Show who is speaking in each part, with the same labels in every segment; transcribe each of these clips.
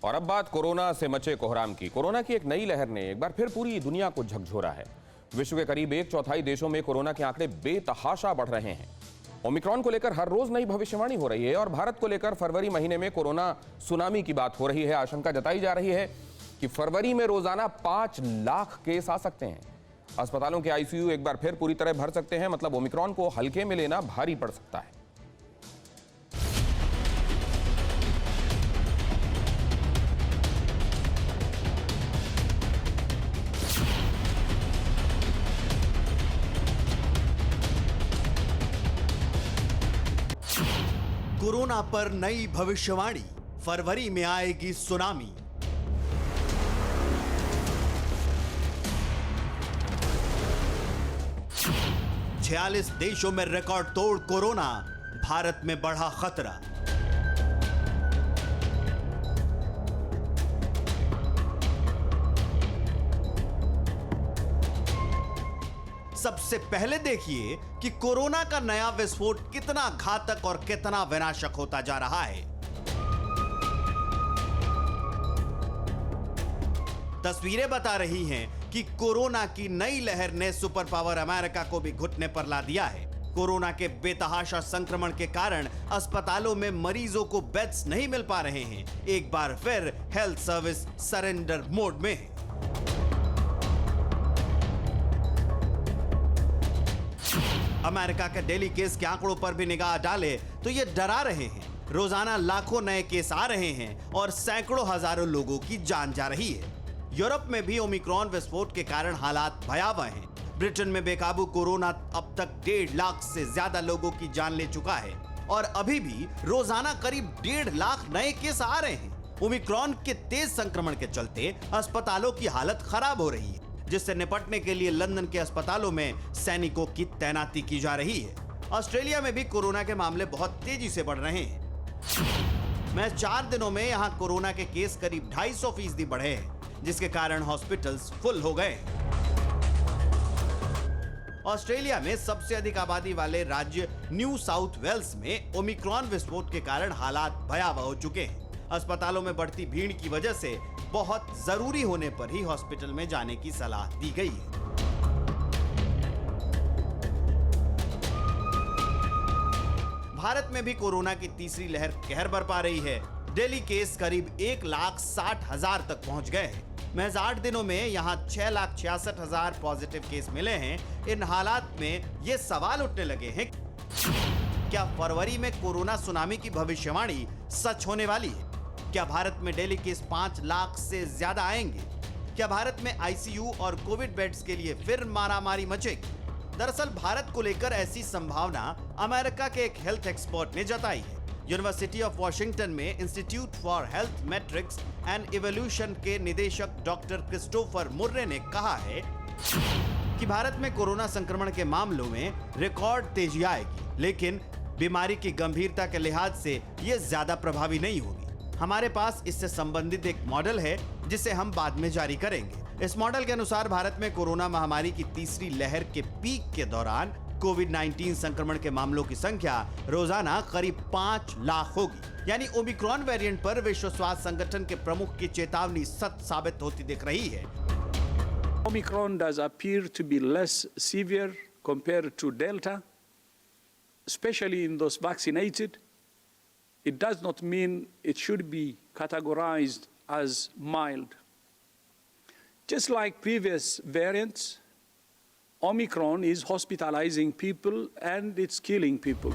Speaker 1: और अब बात कोरोना से मचे कोहराम की। कोरोना की एक नई लहर ने एक बार फिर पूरी दुनिया को झकझोरा है। विश्व के करीब 1/4 देशों में कोरोना के आंकड़े बेतहाशा बढ़ रहे हैं। ओमिक्रॉन को लेकर हर रोज नई भविष्यवाणी हो रही है और भारत को लेकर फरवरी महीने में कोरोना सुनामी की बात हो रही है। आशंका जताई जा रही है कि फरवरी में रोजाना 5 लाख केस आ सकते हैं। अस्पतालों के आईसीयू एक बार फिर पूरी तरह भर सकते हैं। मतलब ओमिक्रॉन को हल्के में लेना भारी पड़ सकता है।
Speaker 2: कोरोना पर नई भविष्यवाणी, फरवरी में आएगी सुनामी। छियालीस देशों में रिकॉर्ड तोड़ कोरोना, भारत में बढ़ा खतरा। सबसे पहले देखिए कि कोरोना का नया विस्फोट कितना घातक और कितना विनाशक होता जा रहा है। तस्वीरें बता रही हैं कि कोरोना की नई लहर ने सुपर पावर अमेरिका को भी घुटने पर ला दिया है। कोरोना के बेतहाशा संक्रमण के कारण अस्पतालों में मरीजों को बेड्स नहीं मिल पा रहे हैं। एक बार फिर हेल्थ सर्विस सरेंडर मोड में है। अमेरिका के डेली केस के आंकड़ों पर भी निगाह डाले तो ये डरा रहे हैं। रोजाना लाखों नए केस आ रहे हैं और सैकड़ों हजारों लोगों की जान जा रही है। यूरोप में भी ओमिक्रॉन विस्फोट के कारण हालात भयावह हैं। ब्रिटेन में बेकाबू कोरोना अब तक 1.5 लाख से ज्यादा लोगों की जान ले चुका है और अभी भी रोजाना करीब 1.5 लाख नए केस आ रहे हैं। ओमिक्रॉन के तेज संक्रमण के चलते अस्पतालों की हालत खराब हो रही है, जिससे निपटने के लिए लंदन के अस्पतालों में सैनिकों की तैनाती की जा रही है। ऑस्ट्रेलिया में भी कोरोना के मामले बहुत तेजी से बढ़ रहे हैं। मैं 4 दिनों में यहां कोरोना के केस करीब 250% बढ़े हैं, जिसके कारण हॉस्पिटल्स फुल हो गए। ऑस्ट्रेलिया में सबसे अधिक आबादी वाले राज्य न्यू साउथ वेल्स में ओमिक्रॉन विस्फोट के कारण हालात भयावह हो चुके हैं। अस्पतालों में बढ़ती भीड़ की वजह से बहुत जरूरी होने पर ही हॉस्पिटल में जाने की सलाह दी गई है। भारत में भी कोरोना की तीसरी लहर कहर बरपा रही है। डेली केस करीब 1,60,000 तक पहुंच गए हैं। महज 8 दिनों में यहां 6,66,000 पॉजिटिव केस मिले हैं। इन हालात में ये सवाल उठने लगे हैं, क्या फरवरी में कोरोना सुनामी की भविष्यवाणी सच होने वाली है? क्या भारत में डेली केस 5 लाख से ज्यादा आएंगे? क्या भारत में आईसीयू और कोविड बेड्स के लिए फिर मारामारी मचेगी? दरअसल भारत को लेकर ऐसी संभावना अमेरिका के एक हेल्थ एक्सपर्ट ने जताई है। यूनिवर्सिटी ऑफ वॉशिंगटन में institute for health matrix and evolution के निदेशक डॉक्टर क्रिस्टोफर मुर्रे ने कहा है कि भारत में कोरोना संक्रमण के मामलों में रिकॉर्ड तेजी आएगी, लेकिन बीमारी की गंभीरता के लिहाज से यह ज्यादा प्रभावी नहीं होगी। हमारे पास इससे संबंधित एक मॉडल है जिसे हम बाद में जारी करेंगे। इस मॉडल के अनुसार भारत में कोरोना महामारी की तीसरी लहर के पीक के दौरान कोविड-19 संक्रमण के मामलों की संख्या रोजाना करीब 5 लाख होगी। यानी ओमिक्रॉन वेरिएंट पर विश्व स्वास्थ्य संगठन के प्रमुख की चेतावनी सच साबित होती दिख रही है।
Speaker 3: Omicron does appear to be less severe compared to Delta, especially in those vaccinated. It does not mean it should be categorized as mild. Just like previous variants, Omicron is hospitalizing people and it's killing people.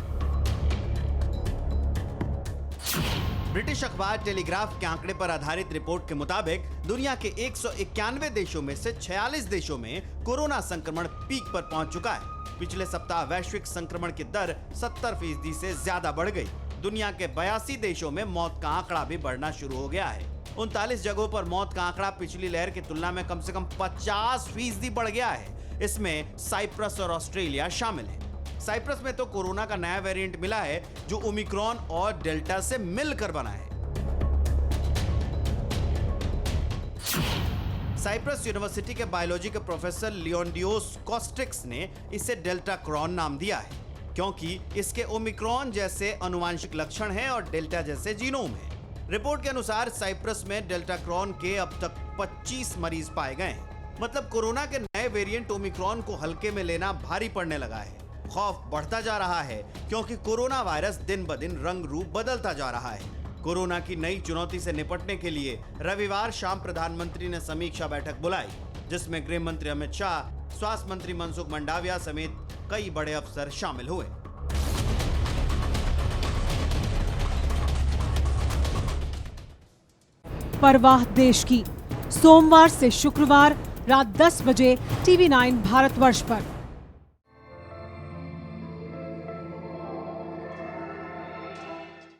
Speaker 2: British अखबार telegraph के आंकड़े पर आधारित report के मुताबिक दुनिया के 191 देशों में से 46 देशों में कोरोना संक्रमण पीक पर पहुंच चुका है। पिछले सप्ताह वैश्विक संक्रमण की दर 70% से ज्यादा बढ़ गई। दुनिया के 82 देशों में मौत का आंकड़ा भी बढ़ना शुरू हो गया है। 39 जगहों पर मौत का आंकड़ा पिछली लहर की तुलना में कम से कम 50% बढ़ गया है। इसमें साइप्रस और ऑस्ट्रेलिया शामिल है। साइप्रस में तो कोरोना का नया वेरिएंट मिला है जो ओमिक्रॉन और डेल्टा से मिलकर बना है। साइप्रस यूनिवर्सिटी के बायोलॉजी के प्रोफेसर लियोन्डियोस कॉस्ट्रिक्स ने इसे डेल्टा क्रॉन नाम दिया है, क्योंकि इसके ओमिक्रॉन जैसे आनुवांशिक लक्षण हैं और डेल्टा जैसे जीनोम है। रिपोर्ट के अनुसार साइप्रस में डेल्टा क्रॉन के अब तक 25 मरीज पाए गए हैं। मतलब कोरोना के नए वेरिएंट ओमिक्रॉन को हल्के में लेना भारी पड़ने लगा है। खौफ बढ़ता जा रहा है क्योंकि कोरोना वायरस दिन ब दिन रंग रूप बदलता जा रहा है। कोरोना की नई चुनौती से निपटने के लिए रविवार शाम प्रधानमंत्री ने समीक्षा बैठक बुलाई, जिसमें गृह मंत्री अमित शाह, स्वास्थ्य मंत्री मनसुख मंडाविया समेत कई बड़े अफसर शामिल हुए।
Speaker 4: परवाह देश की, सोमवार से शुक्रवार रात 10 बजे TV9 भारतवर्ष पर।